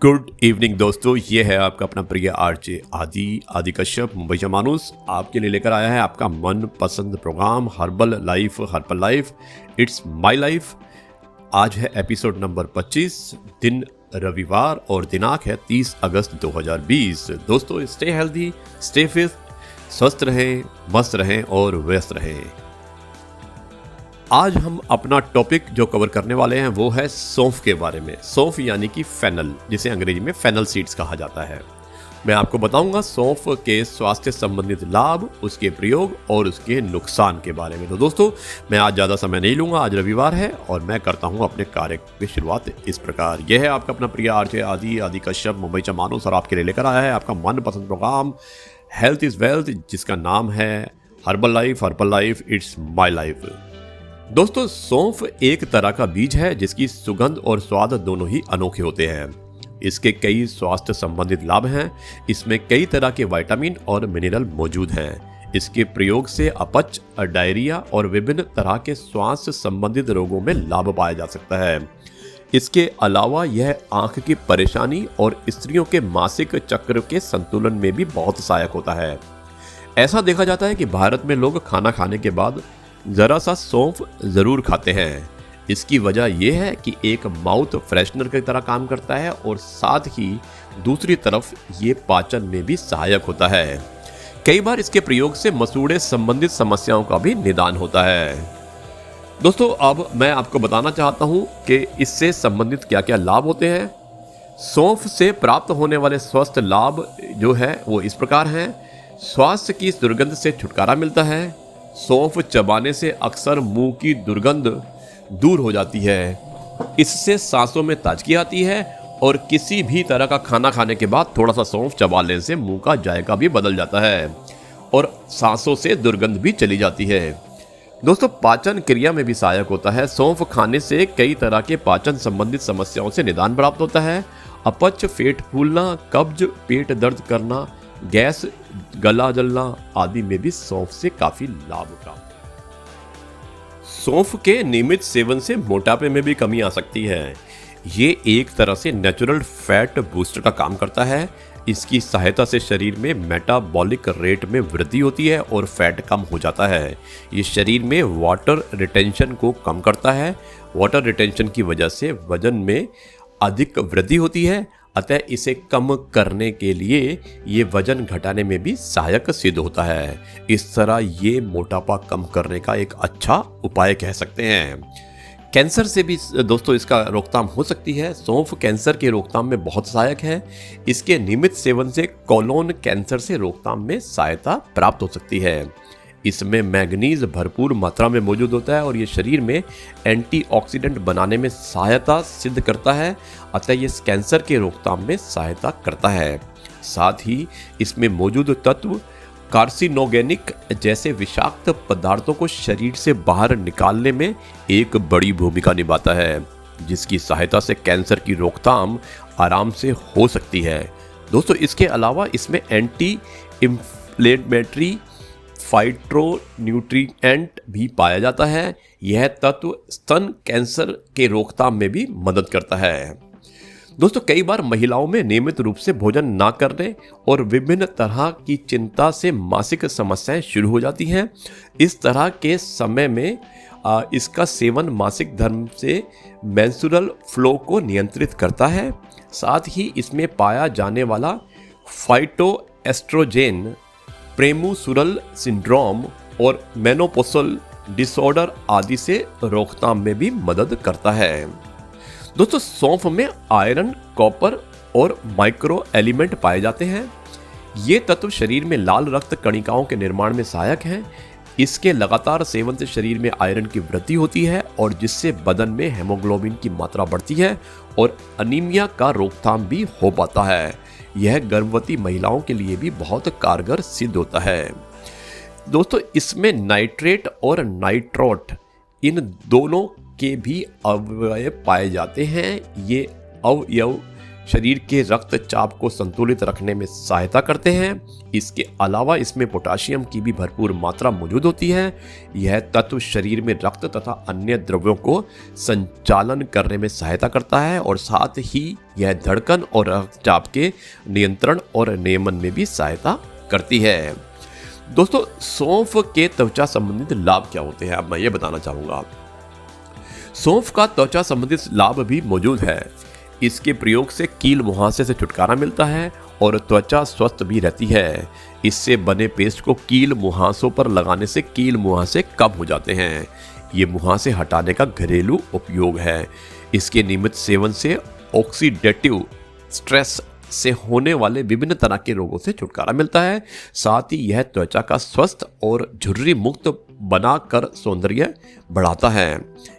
Good evening दोस्तों, ये है आपका अपना प्रिय आरजे आदि कश्यप मुंबई का मानुस आपके लिए लेकर आया है आपका मनपसंद program herbal life it's my life. आज है एपिसोड नंबर 25, दिन रविवार और दिनांक है 30 अगस्त 2020। दोस्तों स्टे हेल्दी, स्टे फिट, स्वस्थ रहें, मस्त रहें और व्यस्त रहें। आज हम अपना टॉपिक जो कवर करने वाले हैं वो है सौंफ के बारे में। सौंफ यानी कि फेनल, जिसे अंग्रेजी में फेनल सीड्स कहा जाता है। मैं आपको बताऊंगा सौंफ के स्वास्थ्य संबंधित लाभ, उसके प्रयोग और उसके नुकसान के बारे में। तो दोस्तों मैं आज ज़्यादा समय नहीं लूँगा, आज रविवार है और मैं करता हूँ अपने कार्य की शुरुआत इस प्रकार। यह है आपका अपना प्रिय आरजे आदि कश्यप मुंबई का मानुस और आपके लिए लेकर आया है आपका मनपसंद प्रोग्राम हेल्थ इज़ वेल्थ, जिसका नाम है herbal life it's my life. दोस्तों सौंफ एक तरह का बीज है जिसकी सुगंध और स्वाद दोनों ही अनोखे होते हैं। इसके कई स्वास्थ्य संबंधित लाभ हैं। इसमें कई तरह के विटामिन और मिनरल मौजूद हैं। इसके प्रयोग से अपच, डायरिया और विभिन्न तरह के स्वास्थ्य संबंधित रोगों में लाभ पाया जा सकता है। इसके अलावा यह आंख की परेशानी और स्त्रियों के मासिक चक्र के संतुलन में भी बहुत सहायक होता है। ऐसा देखा जाता है कि भारत में लोग खाना खाने के बाद ज़रा सा सौंफ ज़रूर खाते हैं। इसकी वजह यह है कि एक माउथ फ्रेशनर की तरह काम करता है और साथ ही दूसरी तरफ ये पाचन में भी सहायक होता है। कई बार इसके प्रयोग से मसूड़े संबंधित समस्याओं का भी निदान होता है। दोस्तों अब मैं आपको बताना चाहता हूँ कि इससे संबंधित क्या क्या लाभ होते हैं। सौंफ से प्राप्त होने वाले स्वस्थ लाभ जो है वो इस प्रकार हैं। स्वास्थ्य की दुर्गंध से छुटकारा मिलता है। सौंफ चबाने से अक्सर मुंह की दुर्गंध दूर हो जाती है। इससे सांसों में ताजगी आती है और किसी भी तरह का खाना खाने के बाद थोड़ा सा सौंफ चबा लेने से मुंह का जायका भी बदल जाता है और सांसों से दुर्गंध भी चली जाती है। दोस्तों पाचन क्रिया में भी सहायक होता है। सौंफ खाने से कई तरह के पाचन संबंधित समस्याओं से निदान प्राप्त होता है। अपच, पेट फूलना, कब्ज, पेट दर्द करना, गैस, गला जलना आदि में भी सौंफ से काफी लाभ प्राप्त है। सौंफ के नियमित सेवन से मोटापे में भी कमी आ सकती है। ये एक तरह से नेचुरल फैट बूस्टर का काम करता है। इसकी सहायता से शरीर में मेटाबॉलिक रेट में वृद्धि होती है और फैट कम हो जाता है। ये शरीर में वाटर रिटेंशन को कम करता है। वाटर रिटेंशन की वजह से वजन में अधिक वृद्धि होती है, अतः इसे कम करने के लिए ये वजन घटाने में भी सहायक सिद्ध होता है। इस तरह ये मोटापा कम करने का एक अच्छा उपाय कह सकते हैं। कैंसर से भी दोस्तों इसका रोकथाम हो सकती है। सौंफ कैंसर के रोकथाम में बहुत सहायक है। इसके नियमित सेवन से कोलोन कैंसर से रोकथाम में सहायता प्राप्त हो सकती है। इसमें मैग्नीज भरपूर मात्रा में मौजूद होता है और ये शरीर में एंटीऑक्सीडेंट बनाने में सहायता सिद्ध करता है, अतः ये कैंसर के रोकथाम में सहायता करता है। साथ ही इसमें मौजूद तत्व कार्सिनोगेनिक जैसे विषाक्त पदार्थों को शरीर से बाहर निकालने में एक बड़ी भूमिका निभाता है, जिसकी सहायता से कैंसर की रोकथाम आराम से हो सकती है। दोस्तों इसके अलावा इसमें एंटी इंफ्लेमेटरी फाइटोन्यूट्रिएंट भी पाया जाता है। यह तत्व स्तन कैंसर के रोकथाम में भी मदद करता है। दोस्तों कई बार महिलाओं में नियमित रूप से भोजन ना करने और विभिन्न तरह की चिंता से मासिक समस्याएं शुरू हो जाती हैं। इस तरह के समय में इसका सेवन मासिक धर्म से मेंस्ट्रुअल फ्लो को नियंत्रित करता है। साथ ही इसमें पाया जाने वाला फाइटोएस्ट्रोजेन प्रेमोसुरल सिंड्रोम और मेनोपॉजल डिसऑर्डर आदि से रोकथाम में भी मदद करता है। दोस्तों सौंफ में आयरन, कॉपर और माइक्रो एलिमेंट पाए जाते हैं। ये तत्व शरीर में लाल रक्त कणिकाओं के निर्माण में सहायक हैं। इसके लगातार सेवन से शरीर में आयरन की वृद्धि होती है और जिससे बदन में हेमोग्लोबिन की मात्रा बढ़ती है और अनीमिया का रोकथाम भी हो पाता है। यह गर्भवती महिलाओं के लिए भी बहुत कारगर सिद्ध होता है। दोस्तों इसमें नाइट्रेट और नाइट्रोट इन दोनों के भी अवयव पाए जाते हैं। ये अवयव शरीर के रक्तचाप को संतुलित रखने में सहायता करते हैं। इसके अलावा इसमें पोटाशियम की भी भरपूर मात्रा मौजूद होती है। यह तत्व शरीर में रक्त तथा अन्य द्रव्यों को संचालन करने में सहायता करता है और साथ ही यह धड़कन और रक्तचाप के नियंत्रण और नियमन में भी सहायता करती है। दोस्तों, सौंफ के त्वचा संबंधित लाभ क्या होते हैं, अब मैं ये बताना चाहूँगा। सौंफ का त्वचा संबंधित लाभ भी मौजूद है। इसके प्रयोग से कील मुहासे से छुटकारा मिलता है और त्वचा स्वस्थ भी रहती है। इससे बने पेस्ट को कील मुहासों पर लगाने से कील मुहासे कम हो जाते हैं। ये मुहासे हटाने का घरेलू उपयोग है। इसके नियमित सेवन से ऑक्सीडेटिव स्ट्रेस से होने वाले विभिन्न तरह के रोगों से छुटकारा मिलता है। साथ ही यह त्वचा का स्वस्थ और झुर्री मुक्त बनाकर सौंदर्य बढ़ाता है।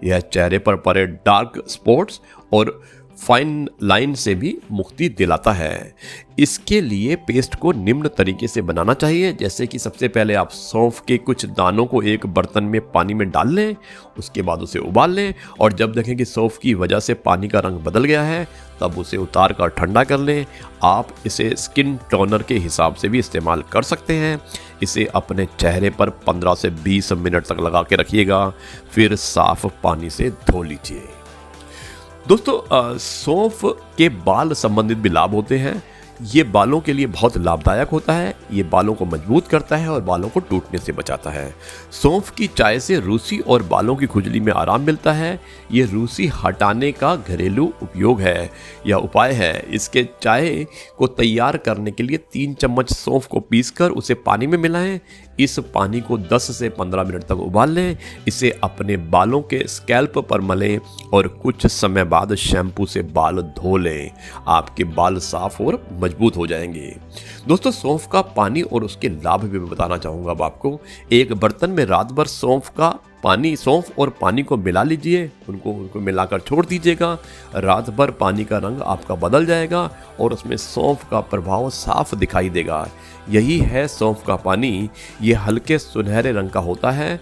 यह चेहरे पर पड़े डार्क स्पॉट्स और फाइन लाइन से भी मुक्ति दिलाता है। इसके लिए पेस्ट को निम्न तरीके से बनाना चाहिए, जैसे कि सबसे पहले आप सौंफ के कुछ दानों को एक बर्तन में पानी में डाल लें, उसके बाद उसे उबाल लें और जब देखें कि सौंफ की वजह से पानी का रंग बदल गया है तब उसे उतार कर ठंडा कर लें। आप इसे स्किन टोनर के हिसाब से भी इस्तेमाल कर सकते हैं। इसे अपने चेहरे पर 15 से 20 मिनट तक लगा के रखिएगा, फिर साफ पानी से धो लीजिए। दोस्तों, सौंफ के बाल संबंधित भी लाभ होते हैं। ये बालों के लिए बहुत लाभदायक होता है। ये बालों को मजबूत करता है और बालों को टूटने से बचाता है। सौंफ की चाय से रूसी और बालों की खुजली में आराम मिलता है। ये रूसी हटाने का घरेलू उपयोग है या उपाय है। इसके चाय को तैयार करने के लिए 3 चम्मच सौंफ को पीसकर उसे पानी में मिलाएं। इस पानी को 10 से 15 मिनट तक उबाल लें। इसे अपने बालों के स्कैल्प पर मलें और कुछ समय बाद शैम्पू से बाल धो लें। आपके बाल साफ और मजबूत हो जाएंगे। दोस्तों, सौंफ का पानी और उसके लाभ भी मैं बताना चाहूँगा अब आपको। एक बर्तन में रात भर सौंफ और पानी को मिला लीजिए। उनको मिलाकर छोड़ दीजिएगा। रात भर पानी का रंग आपका बदल जाएगा और उसमें सौंफ का प्रभाव साफ दिखाई देगा। यही है सौंफ का पानी। ये हल्के सुनहरे रंग का होता है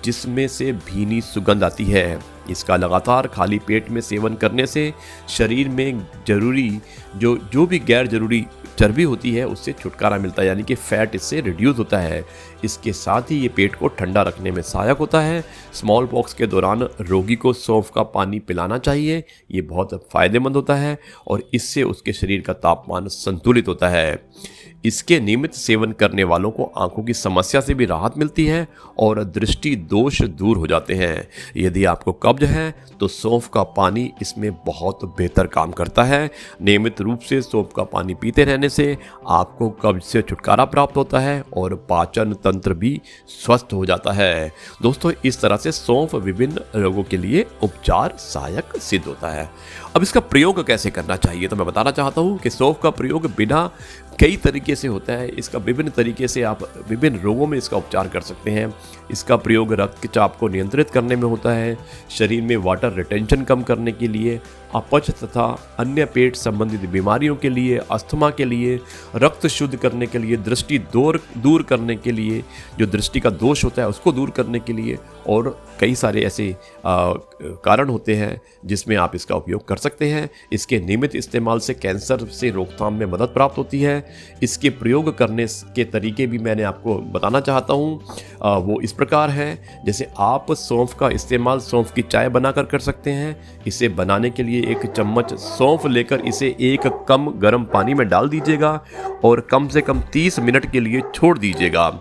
जिसमें से भीनी सुगंध आती है। इसका लगातार खाली पेट में सेवन करने से शरीर में जरूरी जो भी गैर जरूरी चर्बी होती है उससे छुटकारा मिलता है, यानी कि फैट इससे रिड्यूस होता है। इसके साथ ही ये पेट को ठंडा रखने में सहायक होता है। स्मॉल पॉक्स के दौरान रोगी को सौंफ का पानी पिलाना चाहिए। ये बहुत फायदेमंद होता है और इससे उसके शरीर का तापमान संतुलित होता है। इसके नियमित सेवन करने वालों को आंखों की समस्या से भी राहत मिलती है और दृष्टि दोष दूर हो जाते हैं। यदि आपको कब्ज है तो सौंफ का पानी इसमें बहुत बेहतर काम करता है। नियमित रूप से सौंफ का पानी पीते रहने से आपको कब्ज से छुटकारा प्राप्त होता है और पाचन तंत्र भी स्वस्थ हो जाता है। दोस्तों, इस तरह से सौंफ विभिन्न रोगों के लिए उपचार सहायक सिद्ध होता है। अब इसका प्रयोग कैसे करना चाहिए तो मैं बताना चाहता हूँ कि सौंफ का प्रयोग बिना कई तरीके से होता है। इसका विभिन्न तरीके से आप विभिन्न रोगों में इसका उपचार कर सकते हैं। इसका प्रयोग रक्तचाप को नियंत्रित करने में होता है, शरीर में वाटर रिटेंशन कम करने के लिए, अपच तथा अन्य पेट संबंधित बीमारियों के लिए, अस्थमा के लिए, रक्त शुद्ध करने के लिए, दृष्टि दूर करने के लिए, जो दृष्टि का दोष होता है उसको दूर करने के लिए, और कई सारे ऐसे कारण होते हैं जिसमें आप इसका उपयोग कर सकते हैं। इसके नियमित इस्तेमाल से कैंसर से रोकथाम में मदद प्राप्त होती है। इसके प्रयोग करने के तरीके भी मैंने आपको बताना चाहता हूँ। वो इस प्रकार है, जैसे आप सौंफ का इस्तेमाल सौंफ की चाय बनाकर कर सकते हैं। इसे बनाने के लिए 1 चम्मच सौंफ लेकर इसे एक कम गर्म पानी में डाल दीजिएगा और कम से कम 30 मिनट के लिए छोड़ दीजिएगा।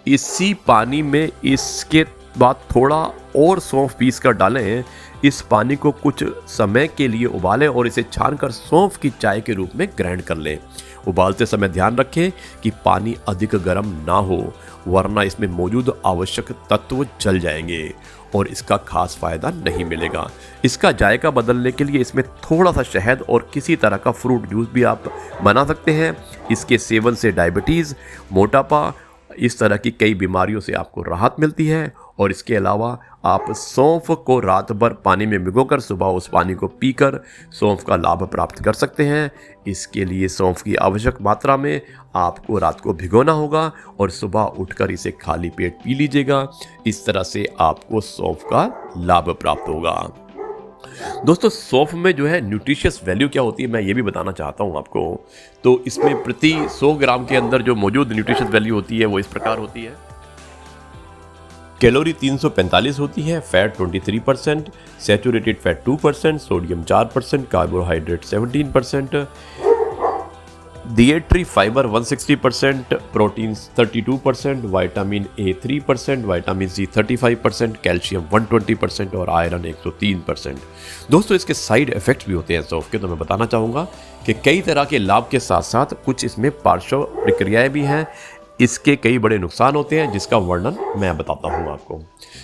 इसी पानी में इसके बाद थोड़ा और सौंफ पीस कर डालें। इस पानी को कुछ समय के लिए उबालें और इसे छानकर सौंफ की चाय के रूप में ग्राइंड कर लें। उबालते समय ध्यान रखें कि पानी अधिक गर्म ना हो, वरना इसमें मौजूद आवश्यक तत्व जल जाएंगे और इसका खास फायदा नहीं मिलेगा। इसका जायका बदलने के लिए इसमें थोड़ा सा शहद और किसी तरह का फ्रूट जूस भी आप बना सकते हैं। इसके सेवन से डायबिटीज़, मोटापा, इस तरह की कई बीमारियों से आपको राहत मिलती है। और इसके अलावा आप सौंफ को रात भर पानी में भिगोकर सुबह उस पानी को पीकर सौंफ का लाभ प्राप्त कर सकते हैं। इसके लिए सौंफ की आवश्यक मात्रा में आपको रात को भिगोना होगा और सुबह उठकर इसे खाली पेट पी लीजिएगा। इस तरह से आपको सौंफ का लाभ प्राप्त होगा। दोस्तों सौंफ में जो है न्यूट्रिशियस वैल्यू क्या होती है मैं ये भी बताना चाहता हूँ आपको। तो इसमें प्रति 100 ग्राम के अंदर जो मौजूद न्यूट्रिशियस वैल्यू होती है वो इस प्रकार होती है। कैलोरी 345 होती है, fat 23%, saturated fat 2%, sodium 4%, carbohydrate 17%, dietary fibre 160%, protein 32%, vitamin A 3%, vitamin C 35%, calcium 120% और आयरन 103%। दोस्तों इसके साइड इफेक्ट्स भी होते हैं सौंफ के, तो मैं बताना चाहूँगा कि कई तरह के लाभ के साथ साथ कुछ इसमें पार्श्व प्रक्रियाएं भी हैं। इसके कई बड़े नुकसान होते हैं जिसका वर्णन मैं बताता हूँ आपको।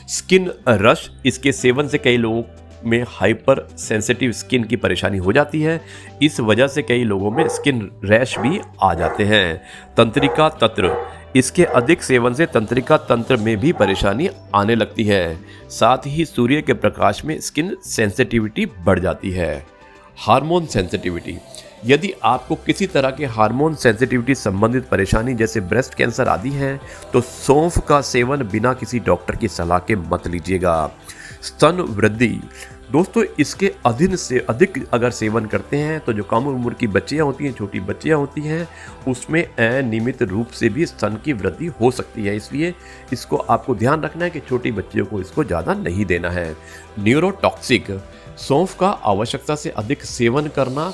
स्किन रश, इसके सेवन से कई लोगों में हाइपर सेंसिटिव स्किन की परेशानी हो जाती है। इस वजह से कई लोगों में स्किन रैश भी आ जाते हैं। तंत्रिका तंत्र, इसके अधिक सेवन से तंत्रिका तंत्र में भी परेशानी आने लगती है। साथ ही सूर्य के प्रकाश में स्किन सेंसिटिविटी बढ़ जाती है। हार्मोन सेंसिटिविटी, यदि आपको किसी तरह के हार्मोन सेंसिटिविटी संबंधित परेशानी जैसे ब्रेस्ट कैंसर आदि है तो सौंफ का सेवन बिना किसी डॉक्टर की सलाह के मत लीजिएगा। स्तन वृद्धि, दोस्तों इसके अधिक से अधिक अगर सेवन करते हैं तो जो कम उम्र की बच्चियां होती हैं, छोटी बच्चियां होती हैं, उसमें अनियमित रूप से भी स्तन की वृद्धि हो सकती है। इसलिए इसको आपको ध्यान रखना है कि छोटी बच्चियों को इसको ज़्यादा नहीं देना है। न्यूरोटॉक्सिक, सौंफ का आवश्यकता से अधिक सेवन करना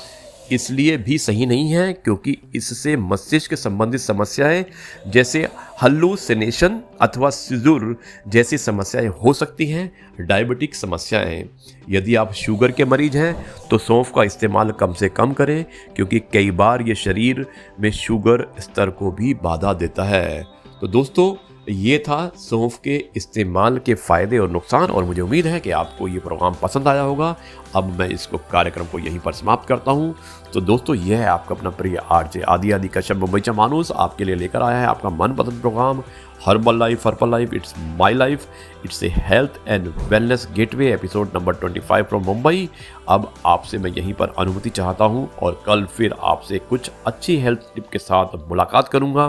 इसलिए भी सही नहीं है क्योंकि इससे मस्तिष्क संबंधित समस्याएं जैसे हल्लुसिनेशन अथवा सीजर जैसी समस्याएं हो सकती हैं। डायबिटिक समस्याएं, यदि आप शुगर के मरीज हैं तो सौंफ का इस्तेमाल कम से कम करें क्योंकि कई बार ये शरीर में शुगर स्तर को भी बाधा देता है। तो दोस्तों ये था सौंफ के इस्तेमाल के फ़ायदे और नुकसान, और मुझे उम्मीद है कि आपको ये प्रोग्राम पसंद आया होगा। अब मैं इसको कार्यक्रम को यहीं पर समाप्त करता हूँ। तो दोस्तों ये है आपका अपना प्रिय आरजे आदि कश्यप मुंबईचा माणूस आपके लिए लेकर आया है आपका मनपसंद program herbal life, it's my life, it's a health and wellness gateway, episode number 25 from Mumbai. अब आपसे मैं यहीं पर अनुमति चाहता हूँ और कल फिर आपसे कुछ अच्छी हेल्थ टिप के साथ मुलाकात करूँगा।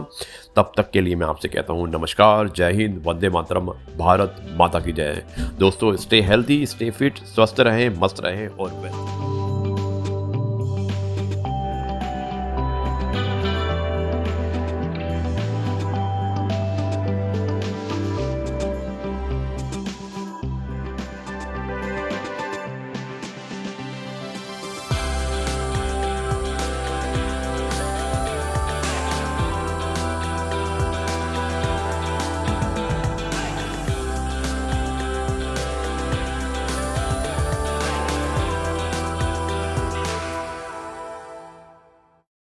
तब तक के लिए मैं आपसे कहता हूँ नमस्कार, जय हिंद, वंदे मातरम, भारत माता की जय। दोस्तों स्टे हेल्थी, स्टे फिट, स्वस्थ रहें, मस्त रहें और वेल।